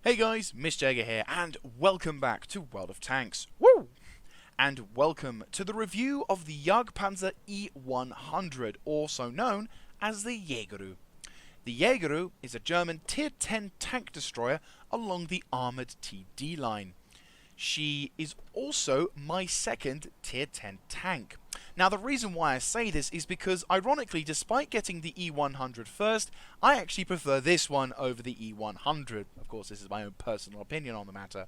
Hey guys, Jag here, and welcome back to World of Tanks. Woo! And welcome to the review of the Jagpanzer E-100, also known as the Jägeru. The Jägeru is a German Tier 10 tank destroyer along the armoured TD line. She is also my second Tier 10 tank. Now the reason why I say this is because, ironically, despite getting the E-100 first, I actually prefer this one over the E-100. Of course, this is my own personal opinion on the matter.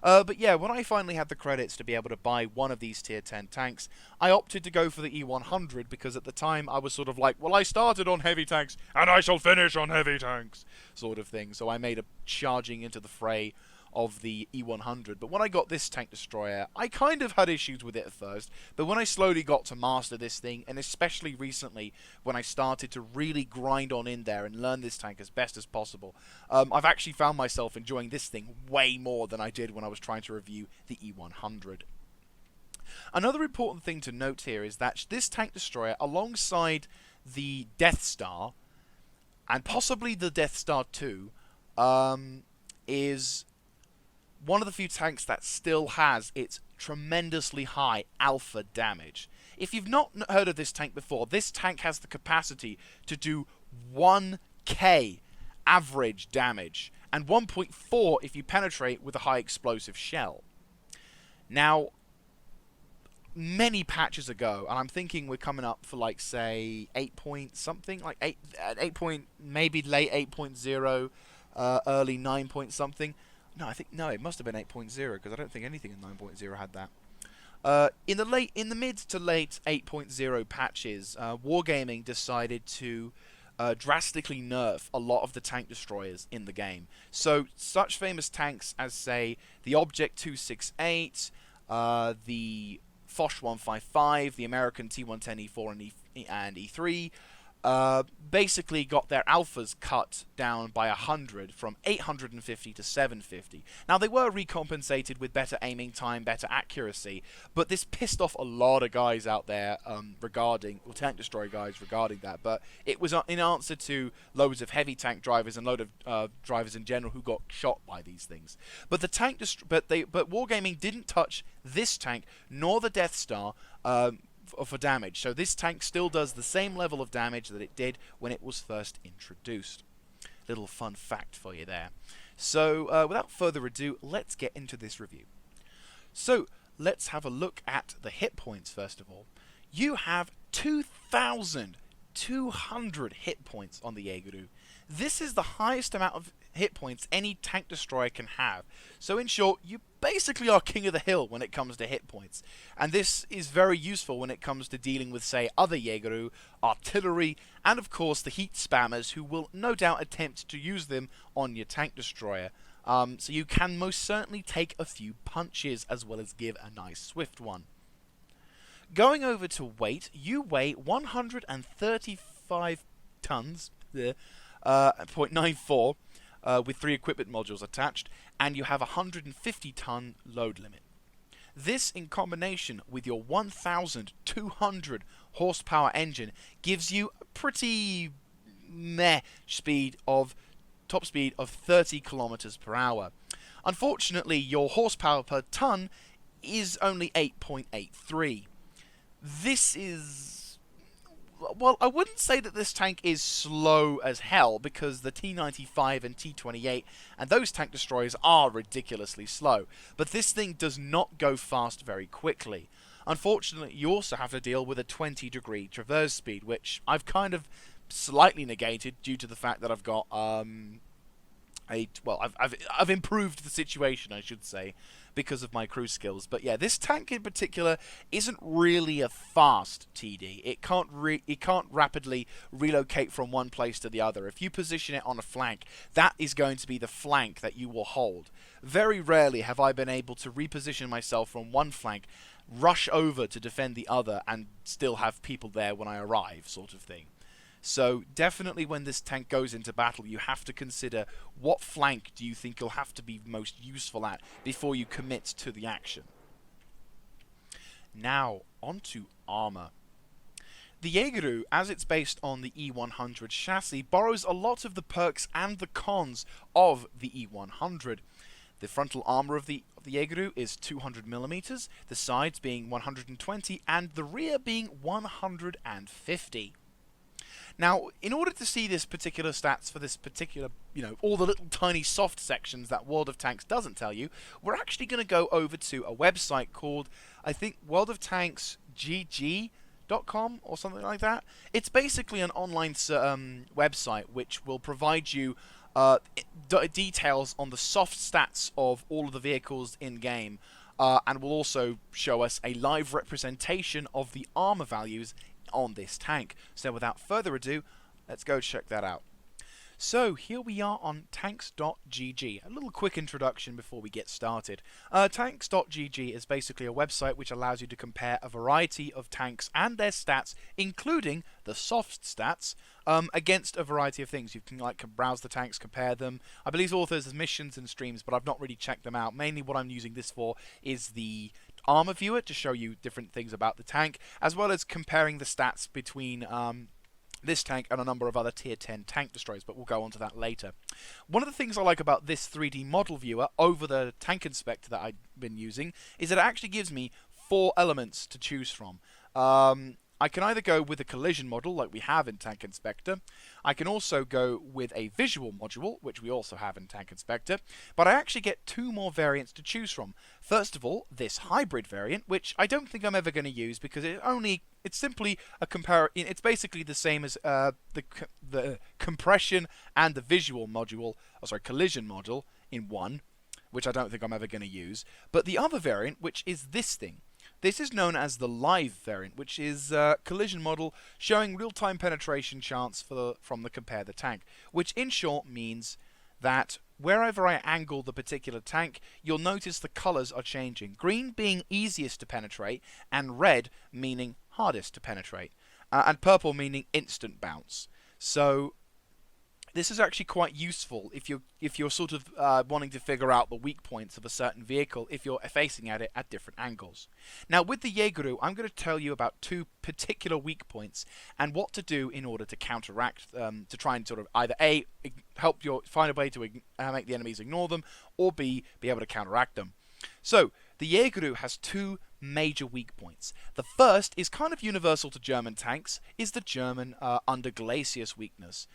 But yeah, when I finally had the credits to be able to buy one of these Tier 10 tanks, I opted to go for the E-100 because at the time I was sort of like, well, I started on heavy tanks, and I shall finish on heavy tanks, sort of thing. So I made a charging into the fray of the E-100, but when I got this tank destroyer, I kind of had issues with it at first, but when I slowly got to master this thing, and especially recently when I started to really grind on in there and learn this tank as best as possible, I've actually found myself enjoying this thing way more than I did when I was trying to review the E-100. Another important thing to note here is that this tank destroyer, alongside the Death Star, and possibly the Death Star 2, is one of the few tanks that still has its tremendously high alpha damage. If you've not heard of this tank before, this tank has the capacity to do 1k average damage, and 1.4 if you penetrate with a high explosive shell. Now, many patches ago, and I'm thinking we're coming up for, like, say, 8 point something, like 8 point, maybe late 8.0, early 9 point something. No, it must have been 8.0 because I don't think anything in 9.0 had that. In the mid to late 8.0 patches, Wargaming decided to drastically nerf a lot of the tank destroyers in the game. So such famous tanks as, say, the Object 268, the Foch 155, the American T110 E4 and E3, basically got their alphas cut down by 100 from 850 to 750. Now, they were recompensated with better aiming time, better accuracy, but this pissed off a lot of guys out there tank destroyer guys regarding that. But it was in answer to loads of heavy tank drivers and load of drivers in general who got shot by these things. But but Wargaming didn't touch this tank nor the Death Star for damage, so this tank still does the same level of damage that it did when it was first introduced. Little fun fact for you there. So without further ado, let's get into this review. So let's have a look at the hit points first of all. You have 2,200 hit points on the Jägeru. This is the highest amount of hit points any tank destroyer can have. So in short, you basically are king of the hill when it comes to hit points. And this is very useful when it comes to dealing with, say, other Jägeru, artillery, and of course the heat spammers who will no doubt attempt to use them on your tank destroyer. So you can most certainly take a few punches as well as give a nice swift one. Going over to weight, you weigh 135 tons, 0.94, with 3 equipment modules attached, and you have a 150-ton load limit. This, in combination with your 1,200 horsepower engine, gives you a pretty meh top speed of 30 kilometers per hour. Unfortunately, your horsepower per ton is only 8.83. This is, well, I wouldn't say that this tank is slow as hell, because the T95 and T28 and those tank destroyers are ridiculously slow, but this thing does not go fast very quickly. Unfortunately, you also have to deal with a 20-degree traverse speed, which I've kind of slightly negated due to the fact that I've got I've improved the situation, I should say, because of my cruise skills. But yeah, this tank in particular isn't really a fast TD. It can't rapidly relocate from one place to the other. If you position it on a flank, that is going to be the flank that you will hold. Very rarely have I been able to reposition myself from one flank, rush over to defend the other, and still have people there when I arrive, sort of thing. So definitely when this tank goes into battle, you have to consider what flank do you think you'll have to be most useful at before you commit to the action. Now, onto armor. The Jaeger, as it's based on the E-100 chassis, borrows a lot of the perks and the cons of the E-100. The frontal armor of the Jaeger is 200mm, the sides being 120, and the rear being 150. Now, in order to see this particular stats for this particular, all the little tiny soft sections that World of Tanks doesn't tell you, we're actually going to go over to a website called, I think, World of Tanks GG.com or something like that. It's basically an online website which will provide you details on the soft stats of all of the vehicles in game, and will also show us a live representation of the armor values on this tank. So without further ado, let's go check that out. So here we are on tanks.gg. A little quick introduction before we get started. Tanks.gg is basically a website which allows you to compare a variety of tanks and their stats, including the soft stats, against a variety of things. You can browse the tanks, compare them. I believe authors has missions and streams, but I've not really checked them out. Mainly what I'm using this for is the armor viewer to show you different things about the tank, as well as comparing the stats between this tank and a number of other tier 10 tank destroyers, but we'll go on to that later. One of the things I like about this 3D model viewer over the tank inspector that I've been using is that it actually gives me 4 elements to choose from. I can either go with a collision model like we have in Tank Inspector. I can also go with a visual module, which we also have in Tank Inspector, but I actually get 2 more variants to choose from. First of all, this hybrid variant, which I don't think I'm ever going to use because it's simply a it's basically the same as the compression and the visual module, collision module in one, which I don't think I'm ever going to use. But the other variant, which is this thing. This is known as the live variant, which is a collision model showing real-time penetration chance from the compare the tank, which in short means that wherever I angle the particular tank, you'll notice the colors are changing. Green being easiest to penetrate, and red meaning hardest to penetrate, and purple meaning instant bounce. So this is actually quite useful if you're sort of wanting to figure out the weak points of a certain vehicle if you're facing at it at different angles. Now with the Jaeger, I'm going to tell you about 2 particular weak points and what to do in order to counteract to try and sort of either A, find a way to make the enemies ignore them, or B, be able to counteract them. So the Jaeger has 2 major weak points. The first is kind of universal to German tanks, is the German under Glacius weakness.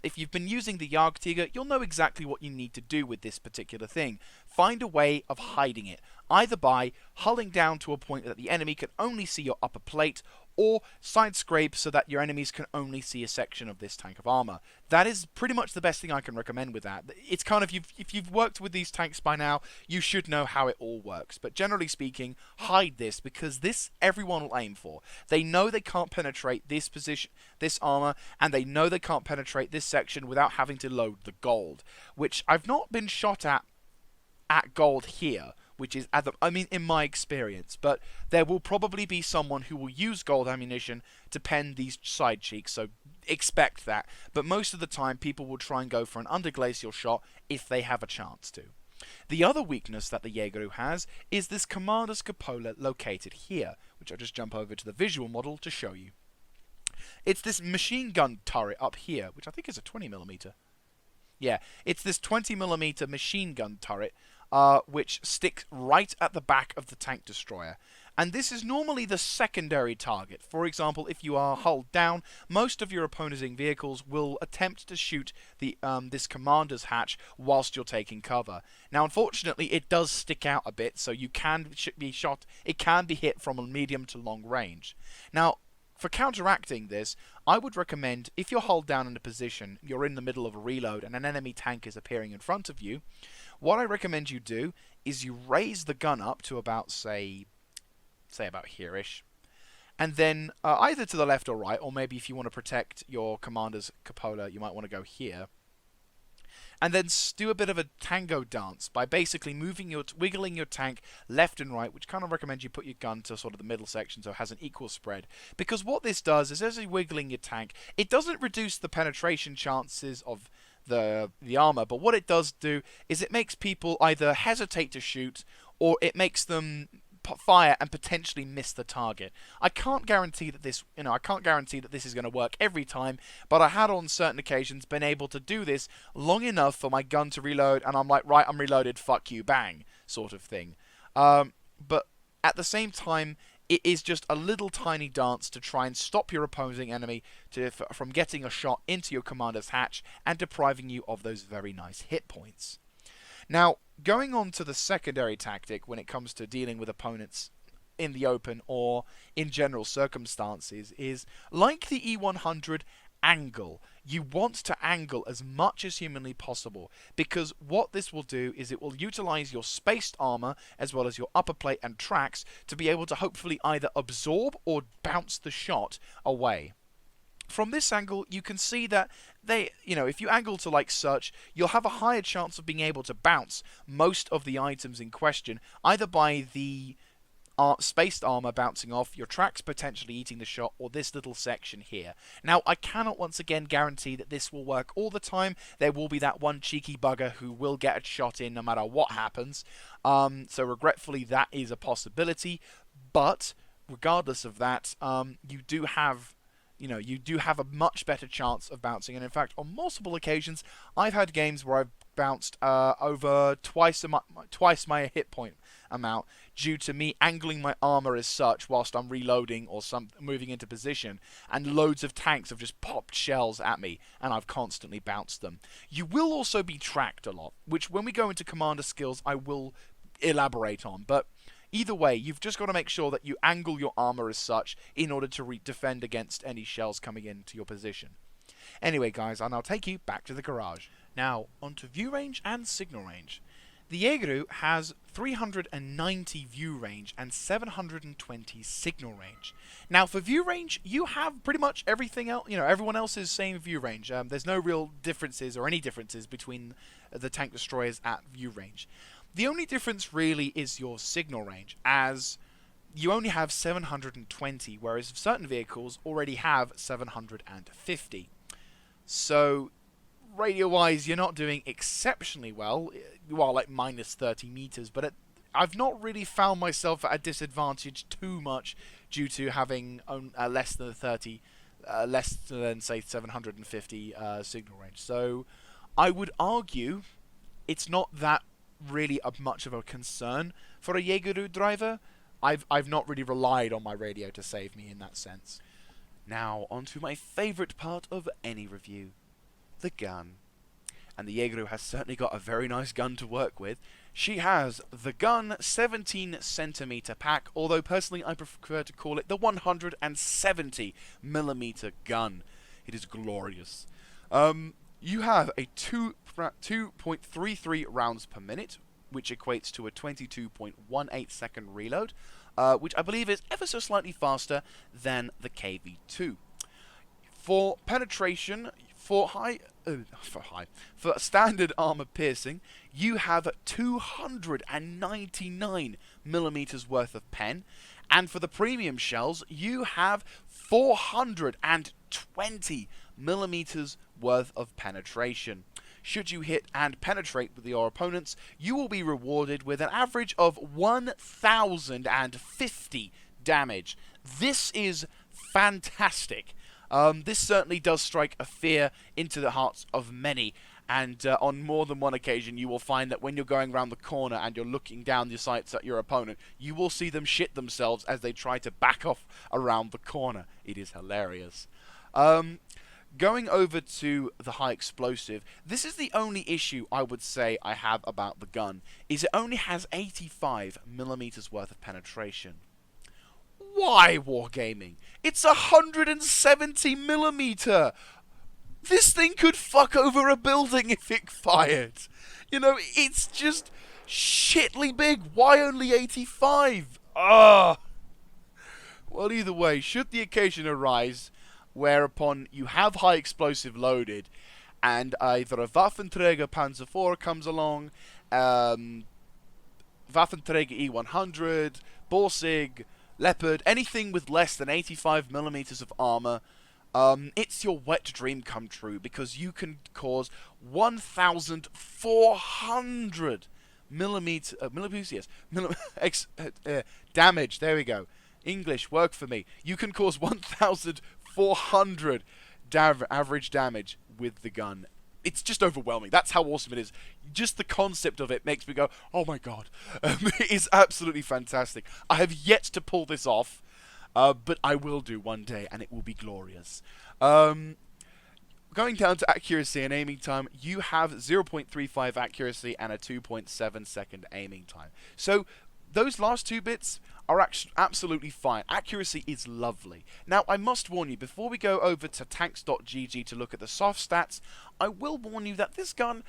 If you've been using the Jagdtiger, you'll know exactly what you need to do with this particular thing. Find a way of hiding it, either by hulling down to a point that the enemy can only see your upper plate, or side scrape so that your enemies can only see a section of this tank of armor. That is pretty much the best thing I can recommend with that. It's kind of, if you've worked with these tanks by now, you should know how it all works. But generally speaking, hide this, because this everyone will aim for. They know they can't penetrate this position, this armor, and they know they can't penetrate this section without having to load the gold, which I've not been shot at gold here, which is, in my experience, but there will probably be someone who will use gold ammunition to pen these side cheeks, so expect that. But most of the time, people will try and go for an underglacial shot if they have a chance to. The other weakness that the Jaeger has is this commander's cupola located here, which I'll just jump over to the visual model to show you. It's this machine gun turret up here, which I think is a 20mm. Yeah, it's this 20mm machine gun turret, which sticks right at the back of the tank destroyer. And this is normally the secondary target. For example, if you are hulled down, most of your opposing vehicles will attempt to shoot this commander's hatch whilst you're taking cover. Now, unfortunately, it does stick out a bit, so you can be shot. It can be hit from a medium to long range. Now, for counteracting this, I would recommend, if you're hulled down in a position, you're in the middle of a reload, and an enemy tank is appearing in front of you, what I recommend you do is you raise the gun up to about, say about here-ish, and then either to the left or right, or maybe if you want to protect your commander's cupola, you might want to go here, and then do a bit of a tango dance by basically wiggling your tank left and right, which kind of recommends you put your gun to sort of the middle section so it has an equal spread. Because what this does is, as you're wiggling your tank, it doesn't reduce the penetration chances of the armor, but what it does do is it makes people either hesitate to shoot, or it makes them fire and potentially miss the target. I can't guarantee that this, I can't guarantee that this is going to work every time, but I had on certain occasions been able to do this long enough for my gun to reload, and I'm like, right, I'm reloaded, fuck you, bang, sort of thing. But at the same time, it is just a little tiny dance to try and stop your opposing enemy from getting a shot into your commander's hatch and depriving you of those very nice hit points. Now, going on to the secondary tactic when it comes to dealing with opponents in the open or in general circumstances is, like the E-100, angle. You want to angle as much as humanly possible, because what this will do is it will utilize your spaced armor as well as your upper plate and tracks to be able to hopefully either absorb or bounce the shot away. From this angle, you can see that if you angle to like such, you'll have a higher chance of being able to bounce most of the items in question, either by the spaced armor bouncing off, your tracks potentially eating the shot, or this little section here. Now, I cannot once again guarantee that this will work all the time. There will be that one cheeky bugger who will get a shot in no matter what happens. So regretfully, that is a possibility. But regardless of that, you do have a much better chance of bouncing. And in fact, on multiple occasions, I've had games where I've bounced over twice my hit point amount due to me angling my armor as such whilst I'm reloading or moving into position, and loads of tanks have just popped shells at me and I've constantly bounced them. You will also be tracked a lot, which when we go into commander skills I will elaborate on, but either way, you've just got to make sure that you angle your armor as such in order to defend against any shells coming into your position. Anyway, guys, I'll now take you back to the garage. Now, onto view range and signal range. The Jaeger has 390 view range and 720 signal range. Now, for view range, you have pretty much everything else. Everyone else's same view range. There's no real differences or any differences between the tank destroyers at view range. The only difference really is your signal range, as you only have 720, whereas certain vehicles already have 750. So, radio-wise, you're not doing exceptionally well. You are like minus 30 meters, but I've not really found myself at a disadvantage too much due to having less than say 750 signal range. So, I would argue it's not that really much of a concern for a Jaeger driver. I've not really relied on my radio to save me in that sense. Now, onto my favourite part of any review, the gun. And the Jaeger has certainly got a very nice gun to work with. She has the gun 17cm pack, although personally I prefer to call it the 170mm gun. It is glorious. You have a 2.33 rounds per minute, which equates to a 22.18 second reload, which I believe is ever so slightly faster than the KV-2. For penetration, for standard armor piercing, you have 299mm worth of pen, and for the premium shells, you have 420mm worth of penetration. Should you hit and penetrate with your opponents, you will be rewarded with an average of 1050 damage. This is fantastic. This certainly does strike a fear into the hearts of many, and on more than one occasion you will find that when you're going around the corner and you're looking down your sights at your opponent, you will see them shit themselves as they try to back off around the corner. It is hilarious. Going over to the high explosive, this is the only issue I would say I have about the gun, is it only has 85mm worth of penetration. Why, Wargaming? It's 170mm! This thing could fuck over a building if it fired! It's just shitly big. Why only 85? Ugh! Well, either way, should the occasion arise whereupon you have high explosive loaded, and either a Waffenträger Panzer IV comes along, Waffenträger E-100, Borsig, Leopard, anything with less than 85mm of armor, it's your wet dream come true, because you can cause 1,400mm damage. There we go. English, work for me. You can cause 1,400 average damage with the gun. It's just overwhelming. That's how awesome it is. Just the concept of it makes me go, oh my god. It is absolutely fantastic. I have yet to pull this off, but I will do one day, and it will be glorious. Going down to accuracy and aiming time, you have 0.35 accuracy and a 2.7 second aiming time. So those last two bits are actually absolutely fine. Accuracy is lovely. Now, I must warn you, before we go over to tanks.gg to look at the soft stats, I will warn you that this gun,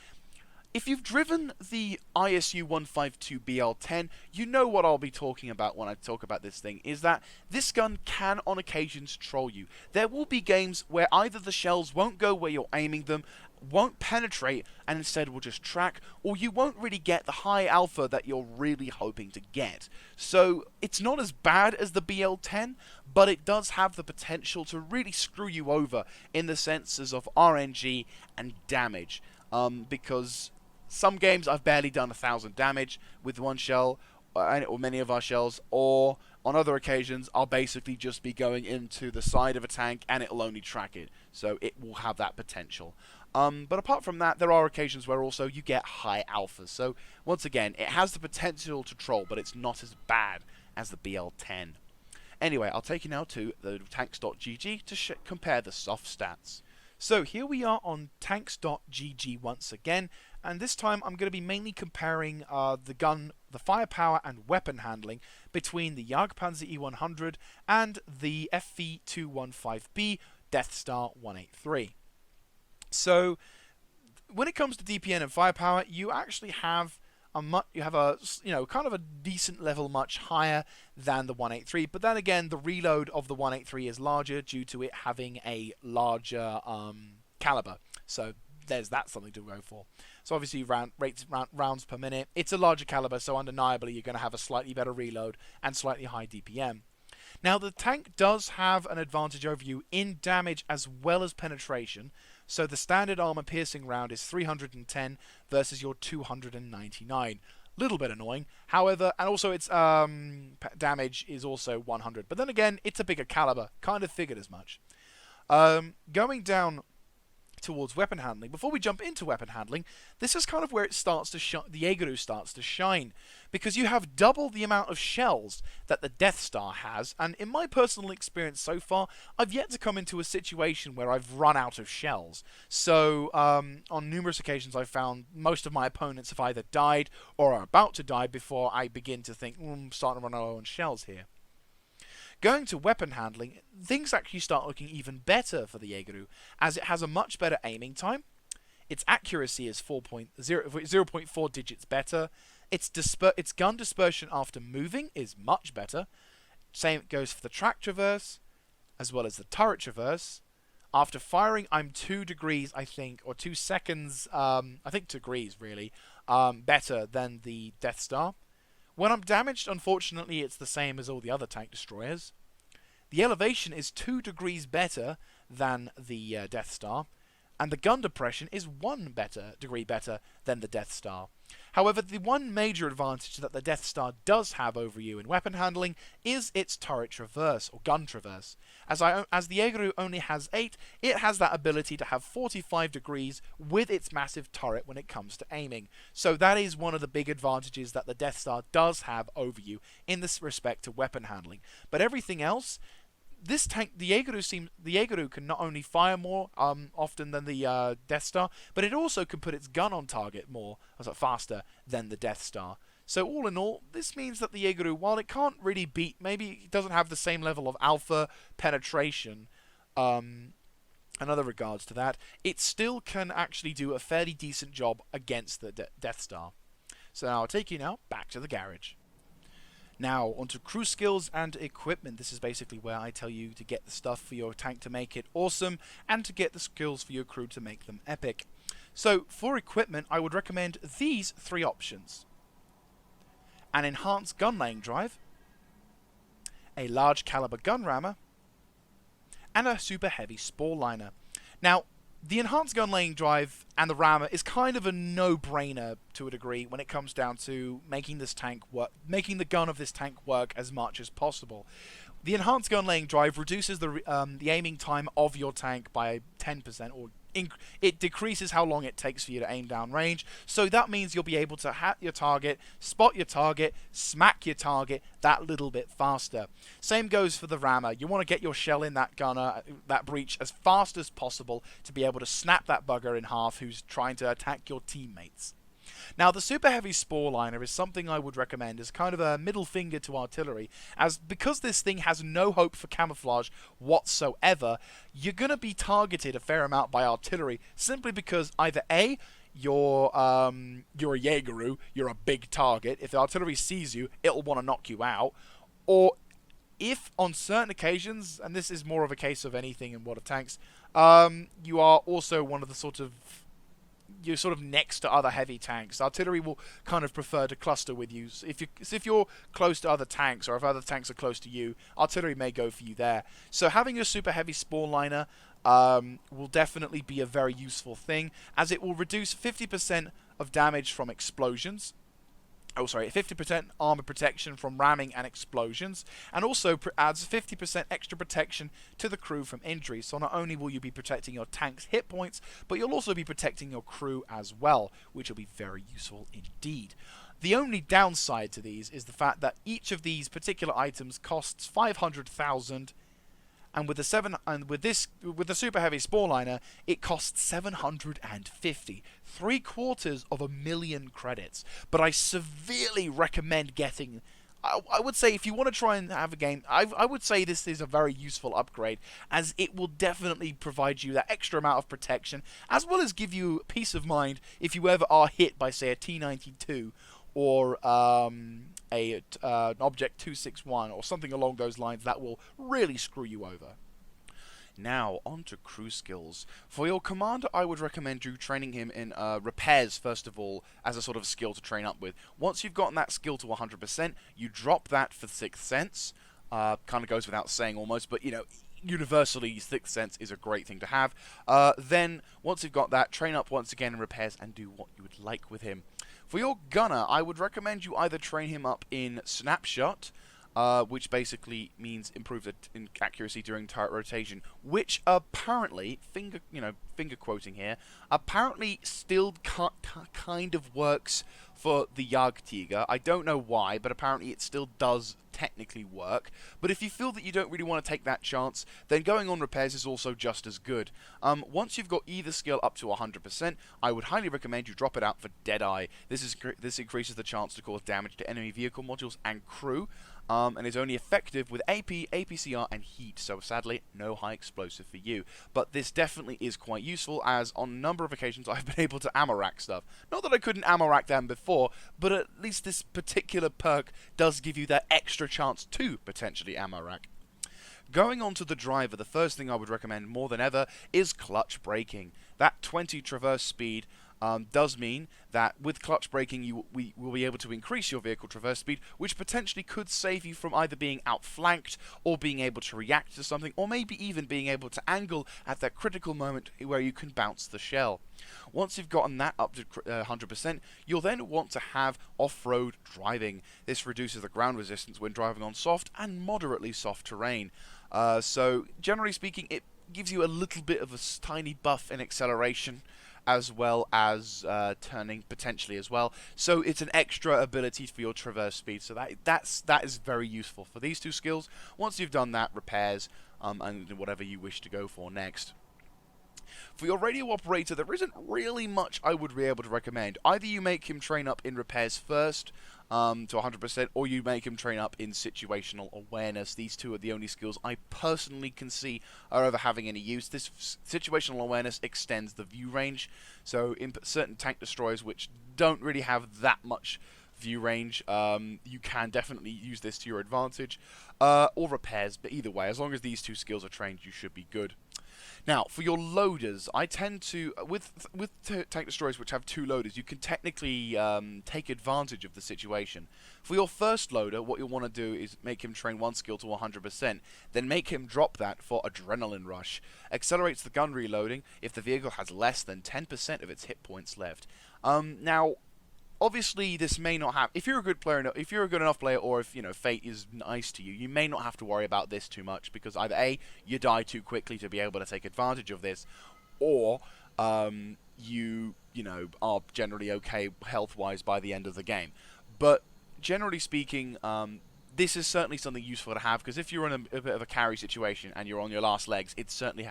if you've driven the ISU 152 BL10, you know what I'll be talking about when I talk about this thing, is that this gun can on occasions troll you. There will be games where either the shells won't go where you're aiming them, won't penetrate, and instead will just track, or you won't really get the high alpha that you're really hoping to get. So it's not as bad as the BL10, but it does have the potential to really screw you over in the senses of RNG and damage, because some games I've barely done 1,000 damage with one shell, or many of our shells, or on other occasions I'll basically just be going into the side of a tank and it'll only track it, so it will have that potential. But apart from that, there are occasions where also you get high alphas, so once again, it has the potential to troll, but it's not as bad as the BL10. Anyway, I'll take you now to the tanks.gg to compare the soft stats. So here we are on tanks.gg once again, and this time I'm going to be mainly comparing the gun, the firepower and weapon handling between the Jagpanzer E-100 and the FV215B Death Star 183. So when it comes to DPN and firepower, you actually have kind of a decent level much higher than the 183, but then again the reload of the 183 is larger due to it having a larger caliber, so there's that something to go for. So obviously rounds per minute, it's a larger caliber, so undeniably you're going to have a slightly better reload and slightly high DPM. Now the tank does have an advantage over you in damage as well as penetration. So the standard armor piercing round is 310 versus your 299. Little bit annoying. However, and also its damage is also 100. But then again, it's a bigger caliber. Kind of figured as much. Going down towards weapon handling. Before we jump into weapon handling, this is kind of where it starts to the Jaeger starts to shine, because you have double the amount of shells that the Death Star has, and in my personal experience so far, I've yet to come into a situation where I've run out of shells. So on numerous occasions I've found most of my opponents have either died or are about to die before I begin to think, I'm starting to run low on shells here. Going to weapon handling, things actually start looking even better for the Jaeger, as it has a much better aiming time. Its accuracy is 0.4 digits better. Its gun dispersion after moving is much better. Same goes for the track traverse, as well as the turret traverse. After firing, I'm 2 degrees, I think, or 2 seconds, I think degrees, really, better than the Death Star. When I'm damaged, unfortunately, it's the same as all the other tank destroyers. The elevation is 2 degrees better than the Death Star, and the gun depression is 1 degree better than the Death Star. However, the one major advantage that the Death Star does have over you in weapon handling is its turret traverse, or gun traverse. As the Jaeger only has 8, it has that ability to have 45 degrees with its massive turret when it comes to aiming. So that is one of the big advantages that the Death Star does have over you in this respect to weapon handling. But everything else, this tank, the Jaeger can not only fire more often than the Death Star, but it also can put its gun on target faster than the Death Star. So all in all, this means that the Jaeger, while it can't really beat, maybe it doesn't have the same level of alpha penetration and other regards to that, it still can actually do a fairly decent job against the Death Star. So now I'll take you now back to the garage. Now, onto crew skills and equipment. This is basically where I tell you to get the stuff for your tank to make it awesome, and to get the skills for your crew to make them epic. So, for equipment, I would recommend these 3 options. An enhanced gun laying drive, a large caliber gun rammer, and a super heavy spore liner. Now, The enhanced gun laying drive and the rammer is kind of a no-brainer to a degree when it comes down to making this tank work, making the gun of this tank work as much as possible. The enhanced gun laying drive reduces the aiming time of your tank by 10%, or it decreases how long it takes for you to aim down range. So that means you'll be able to hit your target, spot your target, smack your target that little bit faster. Same goes for the rammer. You want to get your shell in that gunner, that breach, as fast as possible to be able to snap that bugger in half who's trying to attack your teammates. Now, the Super Heavy Spore Liner is something I would recommend as kind of a middle finger to artillery, as because this thing has no hope for camouflage whatsoever, you're going to be targeted a fair amount by artillery simply because either A, you're a Jaegeru, you're a big target. If the artillery sees you, it'll want to knock you out. Or if on certain occasions, and this is more of a case of anything in World of Tanks, you are also one of the you're sort of next to other heavy tanks. Artillery will kind of prefer to cluster with you. So if you're close to other tanks, or if other tanks are close to you, artillery may go for you there. So having a super heavy spawn liner will definitely be a very useful thing, as it will reduce 50% of damage from explosions. 50% armor protection from ramming and explosions, and also adds 50% extra protection to the crew from injuries. So not only will you be protecting your tank's hit points, but you'll also be protecting your crew as well, which will be very useful indeed. The only downside to these is the fact that each of these particular items costs 500,000. And with the super heavy spore liner, it costs 750, 750,000 credits. But I severely recommend getting. I would say if you want to try and have a game, I would say this is a very useful upgrade, as it will definitely provide you that extra amount of protection, as well as give you peace of mind if you ever are hit by, say, a T-92 or an Object 261 or something along those lines that will really screw you over. Now, on to crew skills. For your commander, I would recommend you training him in repairs, first of all, as a sort of skill to train up with. Once you've gotten that skill to 100%, you drop that for Sixth Sense. Kind of goes without saying almost, but, you know, universally, Sixth Sense is a great thing to have. Then, once you've got that, train up once again in repairs and do what you would like with him. For your gunner, I would recommend you either train him up in Snapshot, which basically means improved accuracy during turret rotation, which apparently, finger quoting here, apparently still kind of works for the Jagdtiger. I don't know why, but apparently it still does technically work. But if you feel that you don't really want to take that chance, then going on repairs is also just as good. Once you've got either skill up to 100%, I would highly recommend you drop it out for Deadeye. This increases the chance to cause damage to enemy vehicle modules and crew, and is only effective with AP, APCR, and heat, so sadly, no high explosive for you. But this definitely is quite useful, as on a number of occasions I've been able to ammo rack stuff. Not that I couldn't ammo rack them before, but at least this particular perk does give you that extra chance to potentially ammo rack. Going on to the driver, the first thing I would recommend more than ever is clutch braking. That 20 traverse speed does mean that with clutch braking we will be able to increase your vehicle traverse speed, which potentially could save you from either being outflanked or being able to react to something, or maybe even being able to angle at that critical moment where you can bounce the shell. Once you've gotten that up to 100%, you'll then want to have off-road driving. This reduces the ground resistance when driving on soft and moderately soft terrain. So generally speaking, it gives you a little bit of a tiny buff in acceleration, as well as turning potentially as well. So it's an extra ability for your traverse speed. So that is very useful for these two skills. Once you've done that, repairs and whatever you wish to go for next. For your radio operator, there isn't really much I would be able to recommend. Either you make him train up in repairs first to 100%, or you make him train up in situational awareness. These two are the only skills I personally can see are ever having any use. This situational awareness extends the view range, so in certain tank destroyers which don't really have that much view range, you can definitely use this to your advantage, or repairs, but either way, as long as these two skills are trained, you should be good. Now, for your loaders, I tend to, with tank destroyers which have 2 loaders, you can technically take advantage of the situation. For your first loader, what you'll want to do is make him train 1 skill to 100%, then make him drop that for Adrenaline Rush. Accelerates the gun reloading if the vehicle has less than 10% of its hit points left. Now, obviously, this may not have. If you're a good player, if you're a good enough player, or if fate is nice to you, you may not have to worry about this too much because either A, you die too quickly to be able to take advantage of this, or you are generally okay health-wise by the end of the game. But generally speaking, this is certainly something useful to have because if you're in a bit of a carry situation and you're on your last legs, it's certainly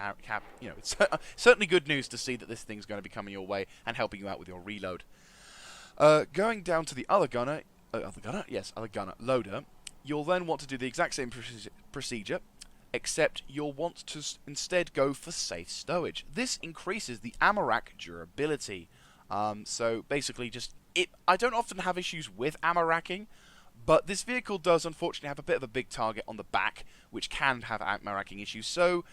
it's certainly good news to see that this thing's going to be coming your way and helping you out with your reload. Going down to the other gunner, loader, you'll then want to do the exact same procedure, except you'll want to instead go for safe stowage. This increases the ammo rack durability. So basically I don't often have issues with ammo racking, but this vehicle does unfortunately have a bit of a big target on the back, which can have ammo racking issues. So,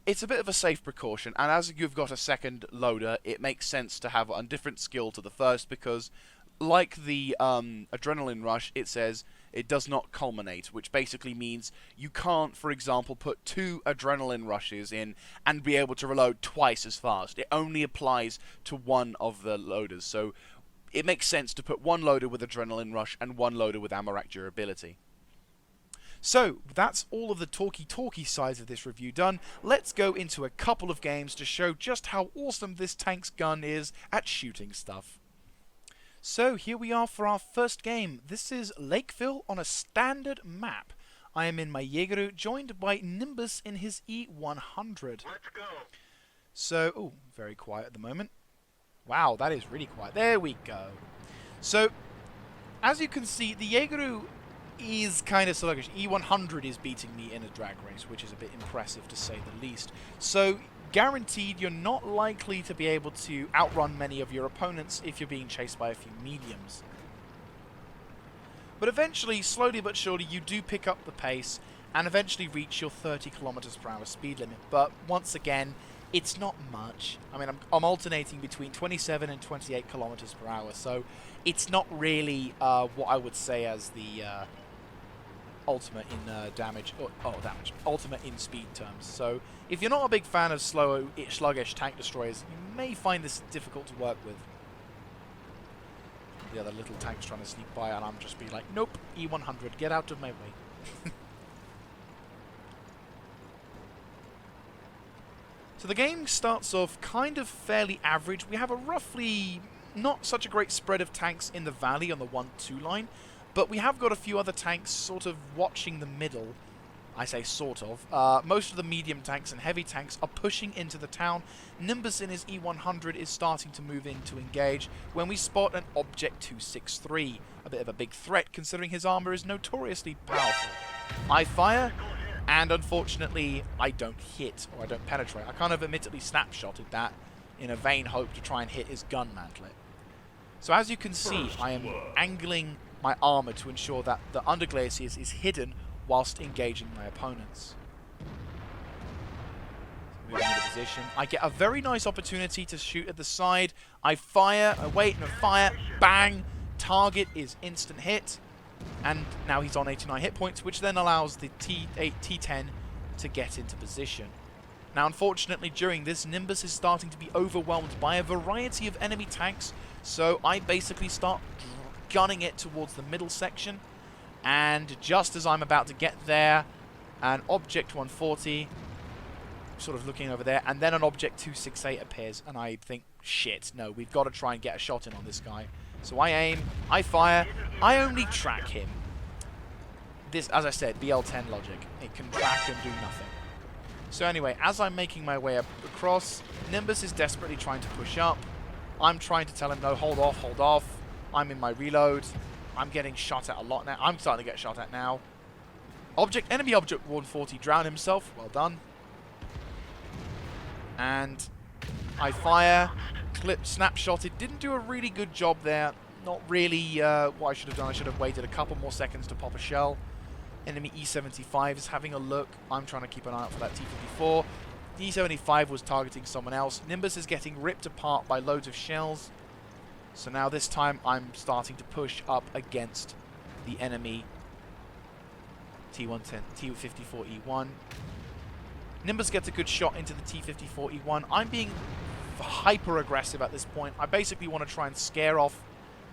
it's a bit of a safe precaution, and as you've got a second loader, it makes sense to have a different skill to the first because, like the Adrenaline Rush, it says it does not culminate, which basically means you can't, for example, put 2 Adrenaline Rushes in and be able to reload twice as fast. It only applies to one of the loaders, so it makes sense to put 1 loader with Adrenaline Rush and 1 loader with ammo rack durability. So, that's all of the talky sides of this review done. Let's go into a couple of games to show just how awesome this tank's gun is at shooting stuff. So, here we are for our first game. This is Lakeville on a standard map. I am in my Jaeger, joined by Nimbus in his E-100. Let's go. So, very quiet at the moment. Wow, that is really quiet. There we go. So, as you can see, the Jaeger is kind of sluggish. E-100 is beating me in a drag race, which is a bit impressive to say the least. So, guaranteed you're not likely to be able to outrun many of your opponents if you're being chased by a few mediums. But eventually, slowly but surely, you do pick up the pace and eventually reach your 30 kilometers per hour speed limit. But once again, it's not much. I mean, I'm alternating between 27 and 28 kilometers per hour, so it's not really what I would say as the ultimate in ultimate in speed terms. So if you're not a big fan of sluggish tank destroyers, you may find this difficult to work with. The other little tanks trying to sneak by, and I'm just being like, nope, E-100, get out of my way. So the game starts off kind of fairly average. We have a roughly not such a great spread of tanks in the valley on the 1-2 line, but we have got a few other tanks sort of watching the middle. I say sort of. Most of the medium tanks and heavy tanks are pushing into the town. Nimbus in his E-100 is starting to move in to engage when we spot an Object 263. A bit of a big threat considering his armor is notoriously powerful. I fire, and unfortunately I don't hit, or I don't penetrate. I kind of admittedly snapshotted that in a vain hope to try and hit his gun mantlet. So as you can see, I am angling my armor to ensure that the underglaciers is hidden whilst engaging my opponents. Moving into position. I get a very nice opportunity to shoot at the side. I fire, I wait and I fire, bang! Target is instant hit. And now he's on 89 hit points, which then allows the T10 to get into position. Now unfortunately during this, Nimbus is starting to be overwhelmed by a variety of enemy tanks, so I basically start gunning it towards the middle section, and just as I'm about to get there, an Object 140, sort of looking over there, and then an Object 268 appears, and I think, shit, no, we've got to try and get a shot in on this guy. So I aim, I fire, I only track him. This, as I said, BL10 logic. It can track and do nothing. So anyway, as I'm making my way up across, Nimbus is desperately trying to push up. I'm trying to tell him, no, hold off, hold off. I'm in my reload. I'm getting shot at a lot now. I'm starting to get shot at now. Enemy Object 140 drowned himself. Well done. And I fire. Clip, snapshotted. Didn't do a really good job there. Not really what I should have done. I should have waited a couple more seconds to pop a shell. Enemy E-75 is having a look. I'm trying to keep an eye out for that T-54. E-75 was targeting someone else. Nimbus is getting ripped apart by loads of shells. So now this time I'm starting to push up against the enemy T-110, T-54E1. Nimbus gets a good shot into the T-54E1. I'm being hyper aggressive at this point. I basically want to try and scare off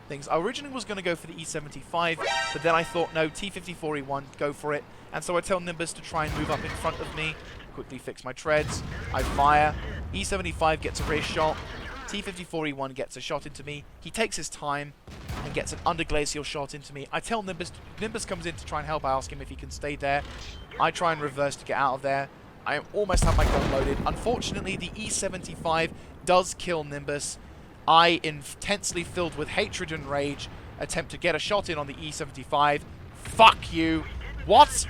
things. I originally was going to go for the E-75, but then I thought, no, T-54E1, go for it. And so I tell Nimbus to try and move up in front of me, quickly fix my treads. I fire. E-75 gets a rear shot. T-54E1 gets a shot into me. He takes his time and gets an underglacial shot into me. I tell Nimbus, Nimbus comes in to try and help. I ask him if he can stay there. I try and reverse to get out of there. I almost have my gun loaded. Unfortunately, the E-75 does kill Nimbus. I, intensely filled with hatred and rage, attempt to get a shot in on the E-75. Fuck you. What?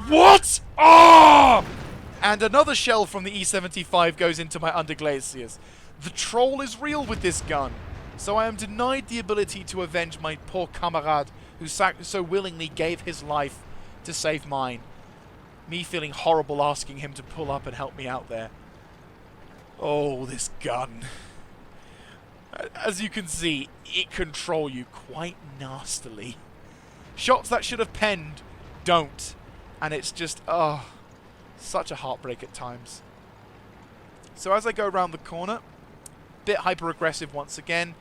What? Oh! And another shell from the E-75 goes into my underglaciers. The troll is real with this gun. So I am denied the ability to avenge my poor camarade who so willingly gave his life to save mine. Me feeling horrible asking him to pull up and help me out there. Oh, this gun. As you can see, it controls you quite nastily. Shots that should have penned don't. And it's just, oh, such a heartbreak at times. So as I go around the corner, bit hyper-aggressive once again,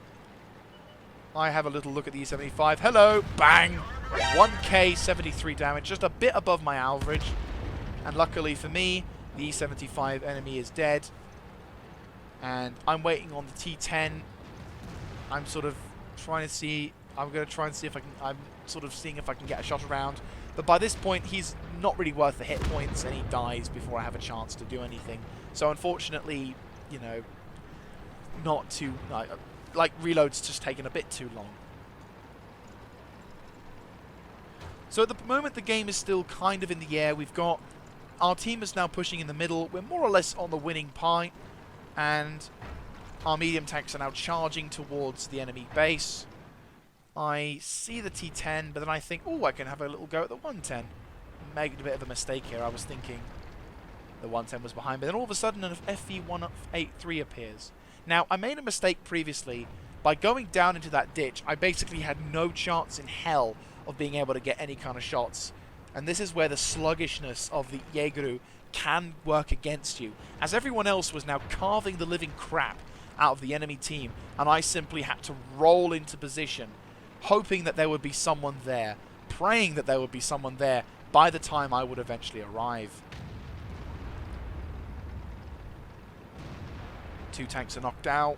I have a little look at the E-75. Hello! Bang! 1k, 73 damage, just a bit above my average. And luckily for me, the E-75 enemy is dead. And I'm waiting on the T-10. I'm sort of trying to see... I'm going to try and see if I can... I'm sort of seeing if I can get a shot around. But by this point, he's not really worth the hit points, and he dies before I have a chance to do anything. So unfortunately, you know, not too... like, reload's just taken a bit too long. So at the moment, the game is still kind of in the air. We've got... Our team is now pushing in the middle. We're more or less on the winning pie. And our medium tanks are now charging towards the enemy base. I see the T-10, but then I think, oh, I can have a little go at the 110. Made a bit of a mistake here. I was thinking the 110 was behind, but then all of a sudden an FV-183 appears. Now, I made a mistake previously. By going down into that ditch, I basically had no chance in hell of being able to get any kind of shots. And this is where the sluggishness of the Jägeru can work against you, as everyone else was now carving the living crap out of the enemy team, and I simply had to roll into position, hoping that there would be someone there, praying that there would be someone there by the time I would eventually arrive. Two tanks are knocked out.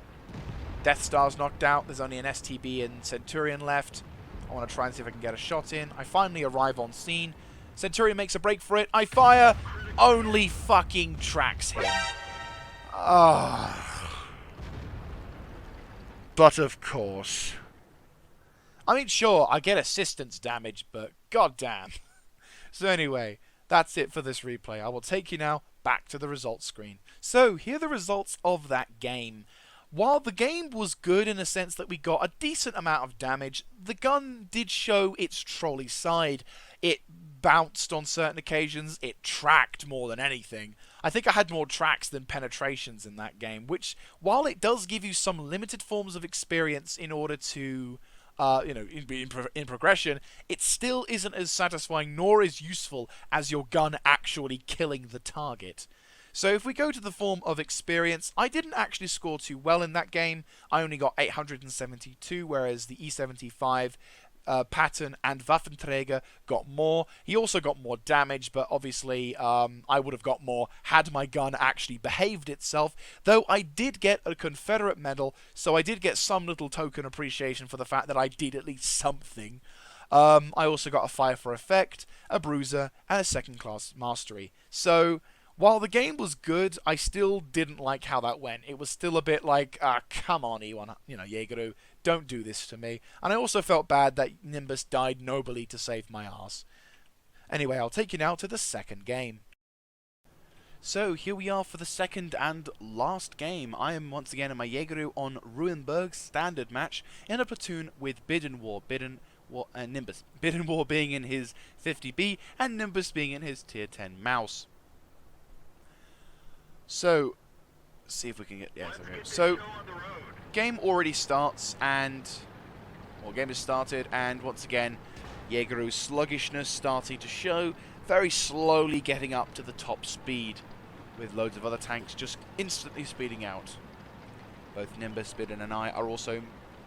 Death Star's knocked out. There's only an STB and Centurion left. I want to try and see if I can get a shot in. I finally arrive on scene. Centurion makes a break for it. I fire. Only fucking tracks him. Ah. But of course. I mean, sure, I get assistance damage, but goddamn. So anyway, that's it for this replay. I will take you now back to the results screen. So, here are the results of that game. While the game was good in a sense that we got a decent amount of damage, the gun did show its trolley side. It bounced on certain occasions, it tracked more than anything. I think I had more tracks than penetrations in that game, which, while it does give you some limited forms of experience in order to, in progression, it still isn't as satisfying nor as useful as your gun actually killing the target. So if we go to the form of experience, I didn't actually score too well in that game. I only got 872, whereas the E-75 Patton and Waffenträger got more. He also got more damage, but obviously I would have got more had my gun actually behaved itself, though I did get a Confederate medal, so I did get some little token appreciation for the fact that I did at least something. I also got a fire for effect, a bruiser, and a second class mastery. So while the game was good, I still didn't like how that went. It was still a bit like, come on, E1, Jägeru, don't do this to me. And I also felt bad that Nimbus died nobly to save my ass. Anyway, I'll take you now to the second game. So, here we are for the second and last game. I am once again in my Jägeru on Ruinberg's standard match in a platoon with Bidenwar. Nimbus. Bidenwar being in his 50B and Nimbus being in his tier 10 mouse. So, see if we can get... Yes, okay. So, game already starts and... Well, game has started and once again, Jaegeru's sluggishness starting to show. Very slowly getting up to the top speed with loads of other tanks just instantly speeding out. Both Nimbus, Bidden and I are also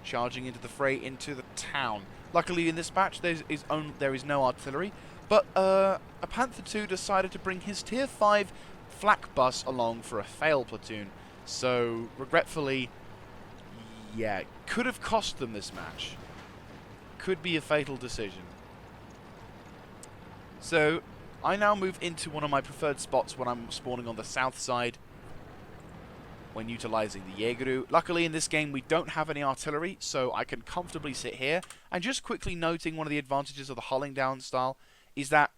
charging into the fray into the town. Luckily in this match there is no artillery, but a Panther II decided to bring his tier 5 flak bus along for a fail platoon. So regretfully, yeah, could have cost them this match. Could be a fatal decision. So I now move into one of my preferred spots when I'm spawning on the south side when utilizing the Jaegeru. Luckily in this game we don't have any artillery, so I can comfortably sit here. And just quickly noting, one of the advantages of the hulling down style is that,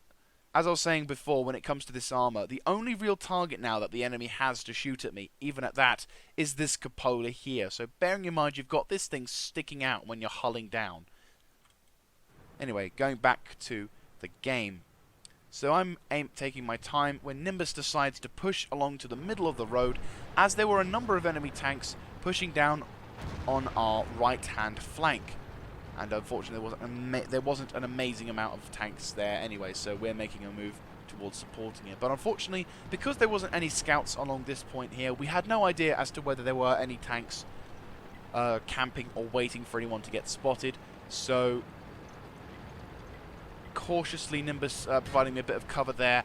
as I was saying before, when it comes to this armor, the only real target now that the enemy has to shoot at me, even at that, is this cupola here. So bearing in mind you've got this thing sticking out when you're hulling down. Anyway, going back to the game. So I'm taking my time when Nimbus decides to push along to the middle of the road, as there were a number of enemy tanks pushing down on our right-hand flank. And unfortunately there wasn't an amazing amount of tanks there anyway, so we're making a move towards supporting it. But unfortunately, because there wasn't any scouts along this point here, we had no idea as to whether there were any tanks camping or waiting for anyone to get spotted. So cautiously, Nimbus providing me a bit of cover there.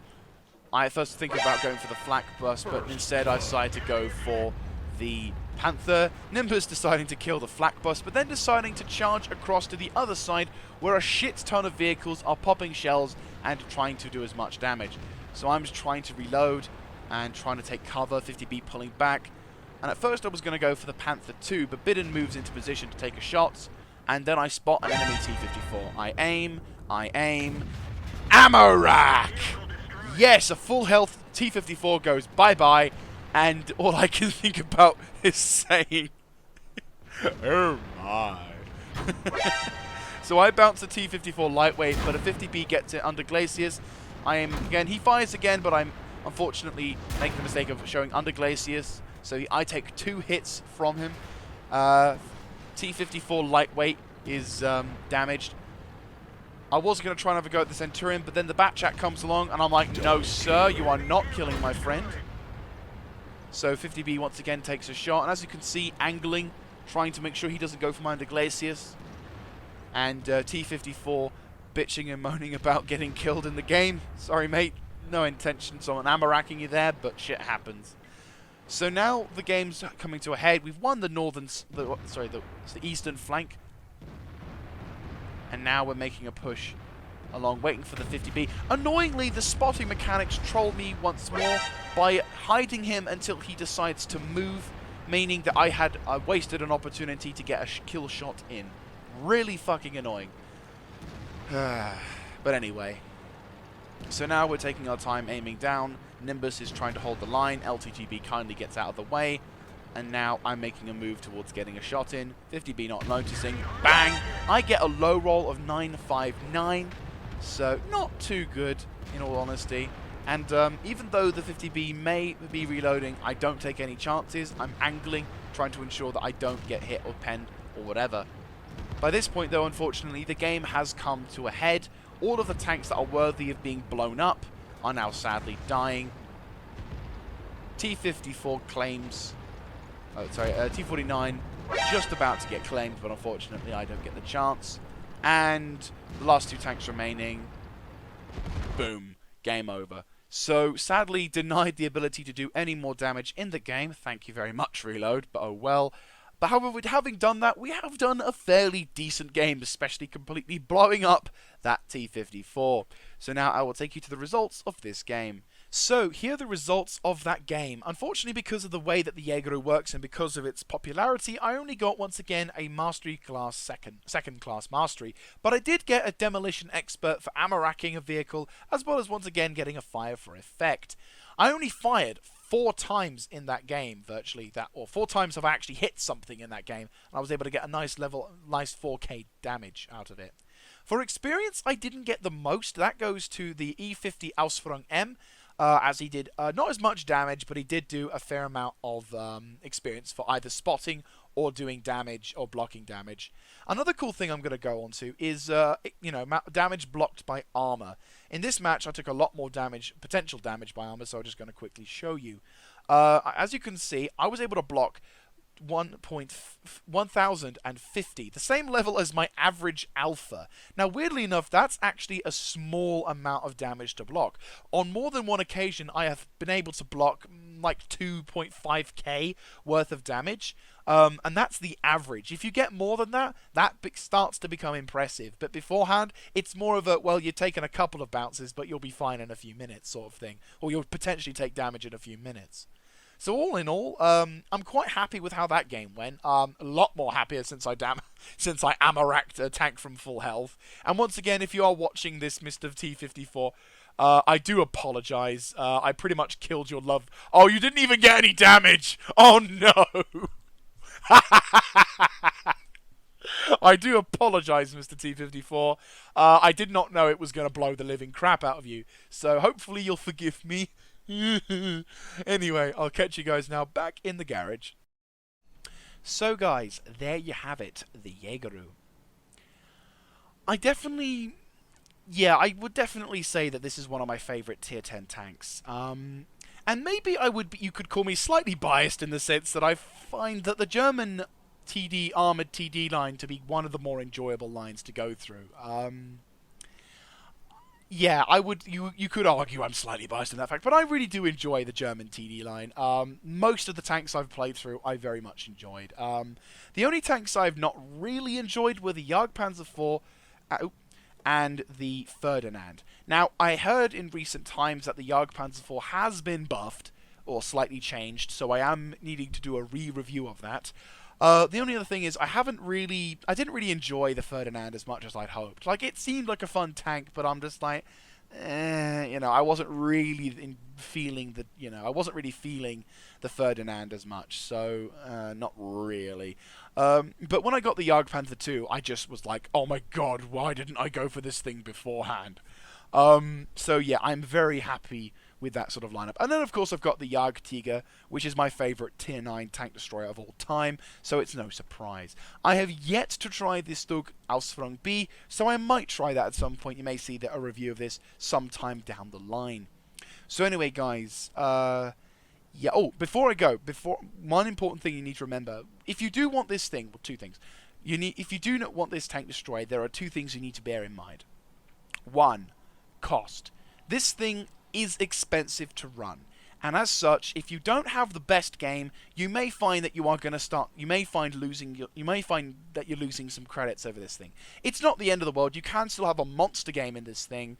I at first think about going for the flak bus, but instead I decided to go for the Panther. Nimbus deciding to kill the flak bus, but then deciding to charge across to the other side where a shit ton of vehicles are popping shells and trying to do as much damage. So I'm just trying to reload and trying to take cover, 50B pulling back. And at first I was going to go for the Panther II, but Bidden moves into position to take a shot, and then I spot an enemy T-54. I aim, ammo rack! Yes, a full health T-54 goes bye-bye, and all I can think about is saying, oh my. So I bounce the T-54 lightweight, but a 50B gets it under Glacius. He fires again, but I'm unfortunately making the mistake of showing under Glacius, so I take 2 hits from him. T-54 lightweight is damaged. I was going to try and have a go at the Centurion, but then the Batchat comes along, and I'm like, no, sir, you are not killing my friend. So 50B once again takes a shot, and as you can see, angling, trying to make sure he doesn't go for my under Glacius. And T-54 bitching and moaning about getting killed in the game. Sorry, mate, no intentions on ammo-racking you there, but shit happens. So now the game's coming to a head. We've won the eastern flank. And now we're making a push along, waiting for the 50B. Annoyingly, the spotting mechanics troll me once more by hiding him until he decides to move, meaning that I wasted an opportunity to get a kill shot in. Really fucking annoying. But anyway. So now we're taking our time aiming down. Nimbus is trying to hold the line. LTGB kindly gets out of the way. And now I'm making a move towards getting a shot in. 50B not noticing. Bang! I get a low roll of 959. So not too good, in all honesty. And even though the 50B may be reloading, I don't take any chances. I'm angling, trying to ensure that I don't get hit or penned or whatever. By this point, though, unfortunately, the game has come to a head. All of the tanks that are worthy of being blown up are now sadly dying. T-54 claims... T-49 just about to get claimed, but unfortunately I don't get the chance. And the last 2 tanks remaining. Boom. Game over. So, sadly denied the ability to do any more damage in the game. Thank you very much, Reload, but oh well. But however, having done that, we have done a fairly decent game, especially completely blowing up that T-54. So now I will take you to the results of this game. So, here are the results of that game. Unfortunately, because of the way that the Jaegeru works and because of its popularity, I only got, once again, a Mastery Class second class Mastery. But I did get a Demolition Expert for ammo racking a vehicle, as well as, once again, getting a Fire for Effect. I only fired 4 times in that game, virtually, or 4 times have I actually hit something in that game, and I was able to get a nice 4K damage out of it. For experience, I didn't get the most. That goes to the E50 Ausführung M. as he did not as much damage, but he did do a fair amount of experience for either spotting or doing damage or blocking damage. Another cool thing I'm going to go on to is, damage blocked by armor. In this match, I took a lot more damage, potential damage by armor, so I'm just going to quickly show you. As you can see, I was able to block 1050, the same level as my average alpha. Now, weirdly enough, that's actually a small amount of damage to block. On more than one occasion, I have been able to block like 2.5k worth of damage, and that's the average. If you get more than that, that starts to become impressive. But beforehand, it's more of a, well, you're taking a couple of bounces, but you'll be fine in a few minutes sort of thing. Or you'll potentially take damage in a few minutes. So all in all, I'm quite happy with how that game went. A lot more happier since I Amaraked a tank from full health. And once again, if you are watching this, Mr. T54, I do apologize. I pretty much killed your love. Oh, you didn't even get any damage! Oh no! I do apologize, Mr. T54. I did not know it was going to blow the living crap out of you. So hopefully you'll forgive me. Anyway, I'll catch you guys now back in the garage. So guys, there you have it, the Jaegeru. I would definitely say that this is one of my favourite tier 10 tanks. And maybe you could call me slightly biased in the sense that I find that the German armoured TD line to be one of the more enjoyable lines to go through. Yeah, you could argue I'm slightly biased in that fact, but I really do enjoy the German TD line. Most of the tanks I've played through, I very much enjoyed. The only tanks I've not really enjoyed were the Jagpanzer 4 and the Ferdinand. Now, I heard in recent times that the Jagpanzer 4 has been buffed, or slightly changed, so I am needing to do a re-review of that. The only other thing is, I didn't really enjoy the Ferdinand as much as I'd hoped. Like, it seemed like a fun tank, but I'm just like, I wasn't really feeling the Ferdinand as much, so, not really. But when I got the Jagdpanther 2, I just was like, oh my god, why didn't I go for this thing beforehand? So yeah, I'm very happy with that sort of lineup. And then, of course, I've got the Jagdtiger, which is my favourite Tier 9 tank destroyer of all time, so it's no surprise. I have yet to try the Stug Ausführung B, so I might try that at some point. You may see a review of this sometime down the line. So anyway, guys, before I go, one important thing you need to remember, if you do want this thing, well, two things. If you do not want this tank destroyed, there are two things you need to bear in mind. One, cost. This thing is expensive to run, and as such, if you don't have the best game, you may find that you may find that you're losing some credits over this thing. It's not the end of the world. You can still have a monster game in this thing,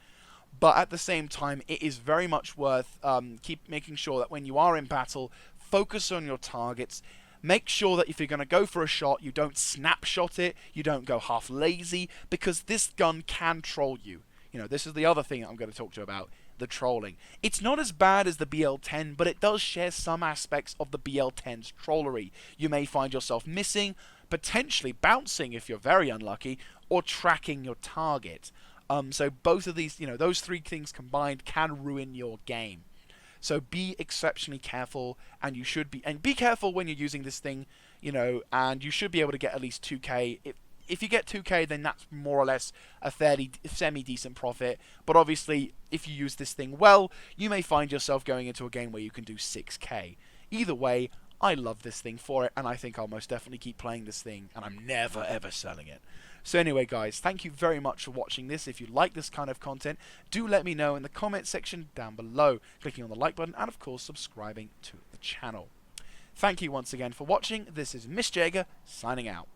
but at the same time, it is very much worth keep making sure that when you are in battle, focus on your targets. Make sure that if you're going to go for a shot, you don't snapshot it, you don't go half lazy, because this gun can troll you. This is the other thing I'm going to talk to you about, the trolling. It's not as bad as the BL-10, but it does share some aspects of the BL-10's trollery. You may find yourself missing, potentially bouncing if you're very unlucky, or tracking your target. So both of these, those three things combined can ruin your game. So be exceptionally careful, and be careful when you're using this thing, and you should be able to get at least 2k. If you get 2k, then that's more or less a fairly semi-decent profit. But obviously, if you use this thing well, you may find yourself going into a game where you can do 6k. Either way, I love this thing for it, and I think I'll most definitely keep playing this thing, and I'm never ever selling it. So anyway, guys, thank you very much for watching this. If you like this kind of content, do let me know in the comment section down below, clicking on the like button, and of course subscribing to the channel. Thank you once again for watching. This is Miss Jaeger, signing out.